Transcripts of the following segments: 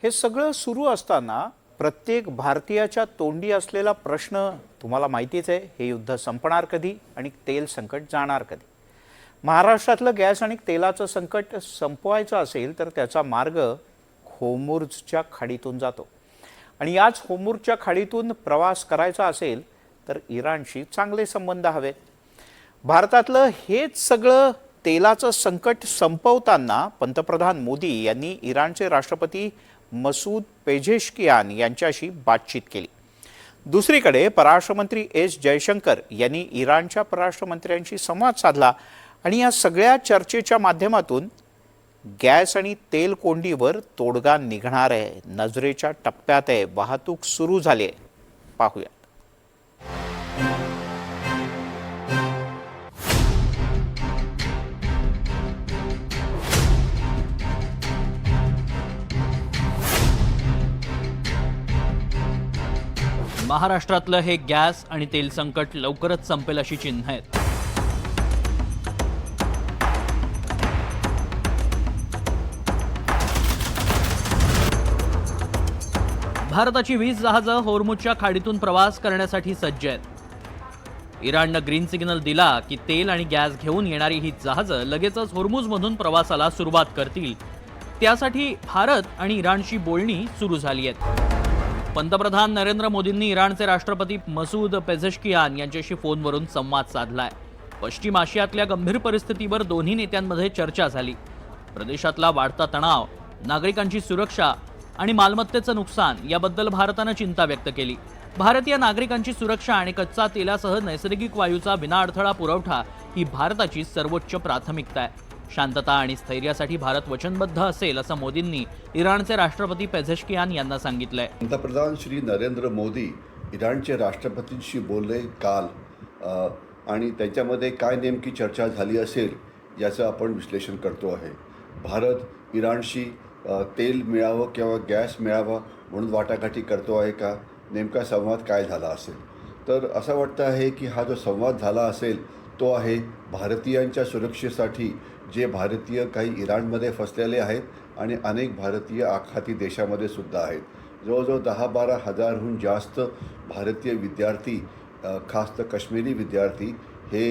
हे सगळं सुरू असताना प्रत्येक भारतीयाच्या तोंडी असलेला प्रश्न तुम्हाला माहितीच आहे, हे युद्ध संपणार कधी आणि तेल संकट जाणार कधी. महाराष्ट्रातलं गॅस आणि तेलाचं संकट संपवायचं असेल तर त्याचा मार्ग होर्मुझच्या खाडीतून जातो आणि याच होर्मुझच्या खाडीतून प्रवास करायचा असेल तर इराणशी चांगले संबंध हवेत. भारतातलं हेच सगळं तेलाचं संकट संपवताना पंतप्रधान मोदी यांनी इराणचे राष्ट्रपती मसूद पेझेशकियान यांच्याशी बातचीत केली. दुसरीकडे परराष्ट्रमंत्री एस जयशंकर यांनी इराणच्या परराष्ट्रमंत्र्यांशी संवाद साधला आणि या सगळ्या चर्चेच्या माध्यमातून गॅस आणि तेल कोंडीवर तोडगा निघणार आहे. नजरेच्या टप्प्यात आहे, वाहतूक सुरू झाली आहे. पाहूया. महाराष्ट्रातलं हे गॅस आणि तेल संकट लवकरच संपेल अशी चिन्ह आहेत. भारताची 20 जहाजं होर्मुझच्या खाडीतून प्रवास करण्यासाठी सज्ज आहेत. इराणनं ग्रीन सिग्नल दिला की तेल आणि गॅस घेऊन येणारी ही जहाजं लगेचच होर्मुझमधून प्रवासाला सुरुवात करतील. त्यासाठी भारत आणि इराणशी बोलणी सुरू झाली आहेत. पंतप्रधान नरेंद्र मोदींनी इराणचे राष्ट्रपती मसूद पेझेशकियान यांच्याशी फोनवरून संवाद साधलाय. पश्चिम आशियातल्या गंभीर परिस्थितीवर दोन्ही नेत्यांमध्ये चर्चा झाली. प्रदेशातला वाढता तणाव, नागरिकांची सुरक्षा आणि मालमत्तेचं नुकसान याबद्दल भारतानं चिंता व्यक्त केली. भारतीय नागरिकांची सुरक्षा आणि कच्चा तेलासह नैसर्गिक वायूचा विनाअडथळा पुरवठा ही भारताची सर्वोच्च प्राथमिकता आहे. शांतता आणि स्थैर्यासाठी भारत वचनबद्ध असेल असं मोदींनी इराणचे राष्ट्रपती पेझेशकियान यांना सांगितलंय. पंतप्रधान श्री नरेंद्र मोदी इराणचे राष्ट्रपतींशी बोलले काल आणि त्यांच्यामध्ये काय नेमकी चर्चा झाली असेल याचं आपण विश्लेषण करतो आहे. भारत इराणशी तेल मिळावं किंवा गॅस मिळावा म्हणून वाटाघाटी करतो आहे का, नेमका संवाद काय झाला असेल. तर असं वाटतं आहे की हा जो संवाद झाला असेल तो आहे भारतीयांच्या सुरक्षेसाठी. जे भारतीय काही इराणमध्ये फसलेले आहेत आणि अनेक भारतीय आखाती देशामध्ये सुद्धा आहेत. जवळजवळ 10-12 हजारहून जास्त भारतीय विद्यार्थी, खास तर काश्मीरी विद्यार्थी हे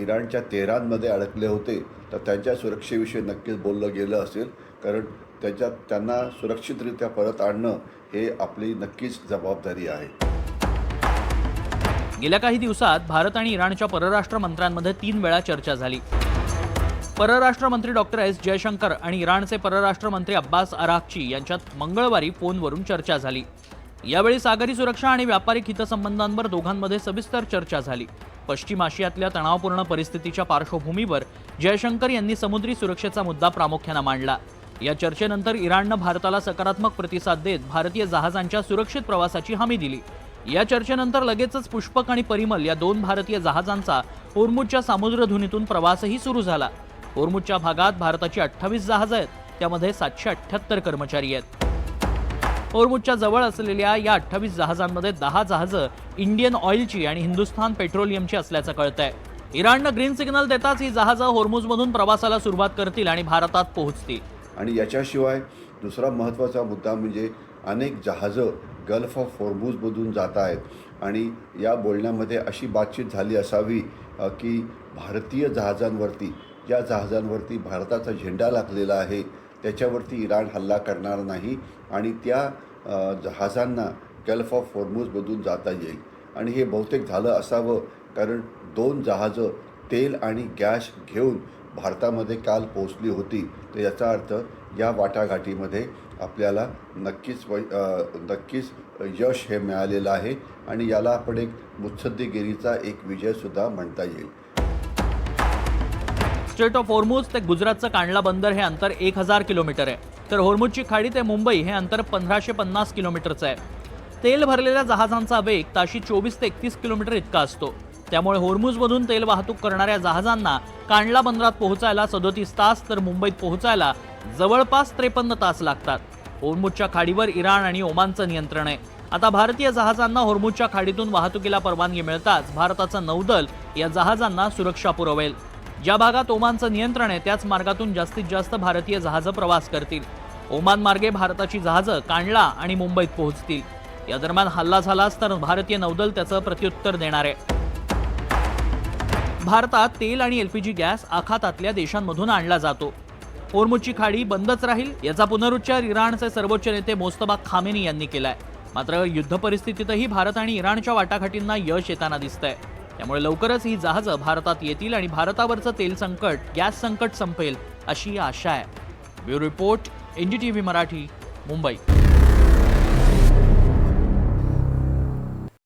इराणच्या तेहरानमध्ये अडकले होते. तर त्यांच्या सुरक्षेविषयी नक्कीच बोललं गेलं असेल, कारण त्यांना सुरक्षितरित्या परत आणणं हे आपली नक्कीच जबाबदारी आहे. गेल्या काही दिवसात भारत आणि इराणच्या परराष्ट्र मंत्र्यांमध्ये 3 वेळा चर्चा झाली. परराष्ट्र मंत्री डॉक्टर एस जयशंकर आणि इराणचे परराष्ट्र मंत्री अब्बास अराक्ची यांच्यात मंगळवारी फोनवरून चर्चा झाली. यावेळी सागरी सुरक्षा आणि व्यापारिक हितसंबंधांवर दोघांमध्ये सविस्तर चर्चा झाली. पश्चिम आशियातल्या तणावपूर्ण परिस्थितीच्या पार्श्वभूमीवर जयशंकर यांनी समुद्री सुरक्षेचा मुद्दा प्रामुख्याने मांडला. या चर्चेनंतर इराणनं भारताला सकारात्मक प्रतिसाद देत भारतीय जहाजांच्या सुरक्षित प्रवासाची हमी दिली. या चर्चेनंतर लगेचच पुष्पक आणि परिमल या 2 भारतीय जहाजांचा होर्मुझच्या सामुद्रधुनीतून प्रवासही सुरू झाला. होर्मुझच्या भागात भारताची 28 जहाजं आहेत, त्यामध्ये 778 कर्मचारी आहेत. होर्मुझच्या जवळ असलेल्या या 28 जहाजांमध्ये 10 जहाजं इंडियन ऑइलची आणि हिंदुस्थान पेट्रोलियमची असल्याचं कळतंय. इराणनं ग्रीन सिग्नल देताच ही जहाजं होर्मुझमधून प्रवासाला सुरुवात करतील आणि भारतात पोहोचतील. आणि याच्याशिवाय दुसरा महत्त्वाचा मुद्दा म्हणजे अनेक जहाजं गल्फ ऑफ होर्मुझमधून जात आहेत आणि या बोलण्यामध्ये अशी बातचीत झाली असावी की भारतीय जहाजांवरती, ज्या जहाजांवरती भारताचा झेंडा लागलेला आहे त्याच्यावरती इराण हल्ला करणार नाही आणि त्या जहाजांना गल्फ ऑफ होर्मुझमधून जाता येईल. आणि हे बहुतेक झालं असावं, कारण 2 जहाजं तेल आणि गॅस घेऊन भारतामध्ये काल पोहोचली होती. तर याचा अर्थ या वाटाघाटीमध्ये आपल्याला नक्कीच यश हे मिळालेलं आहे आणि याला आपण एक मुत्सद्देगिरीचा एक विजयसुद्धा म्हणता येईल. स्ट्रेट ऑफ होर्मुझ ते गुजरातचं कांडला बंदर हे अंतर 1000 किलोमीटर आहे, तर होर्मुझची खाडी ते मुंबई हे अंतर 1550 किलोमीटरचं आहे. तेल भरलेल्या जहाजांचा वेग ताशी 24 ते 31 किलोमीटर इतका असतो. त्यामुळे होर्मुझमधून तेल वाहतूक करणाऱ्या जहाजांना कांडला बंदरात पोहोचायला 37 तास तर मुंबईत पोहोचायला जवळपास 53 तास लागतात. होर्मुझच्या खाडीवर इराण आणि ओमानचं नियंत्रण आहे. आता भारतीय जहाजांना होर्मुझच्या खाडीतून वाहतुकीला परवानगी मिळताच भारताचं नौदल या जहाजांना सुरक्षा पुरवेल. ज्या भागात ओमानचं नियंत्रण आहे त्याच मार्गातून जास्तीत जास्त भारतीय जहाजं प्रवास करतील. ओमान मार्गे भारताची जहाजं कांडला आणि मुंबईत पोहोचतील. या दरम्यान हल्ला झालाच तर भारतीय नौदल त्याचं प्रत्युत्तर देणार आहे. भारतात तेल आणि एलपीजी गॅस आखातातल्या देशांमधून आणला जातो. होर्मुझची खाडी बंदच राहील याचा पुनरुच्चार इराणचे सर्वोच्च नेते मोस्तफा खामेनी यांनी केलाय. मात्र युद्ध परिस्थितीतही भारत आणि इराणच्या वाटाघाटींना यश येताना दिसतंय. त्यामुळे लवकरच ही जहाजं भारतात येतील आणि भारतावरचं तेल संकट, गॅस संकट संपेल अशी आशा आहे. Bureau report, NDTV Marathi, Mumbai.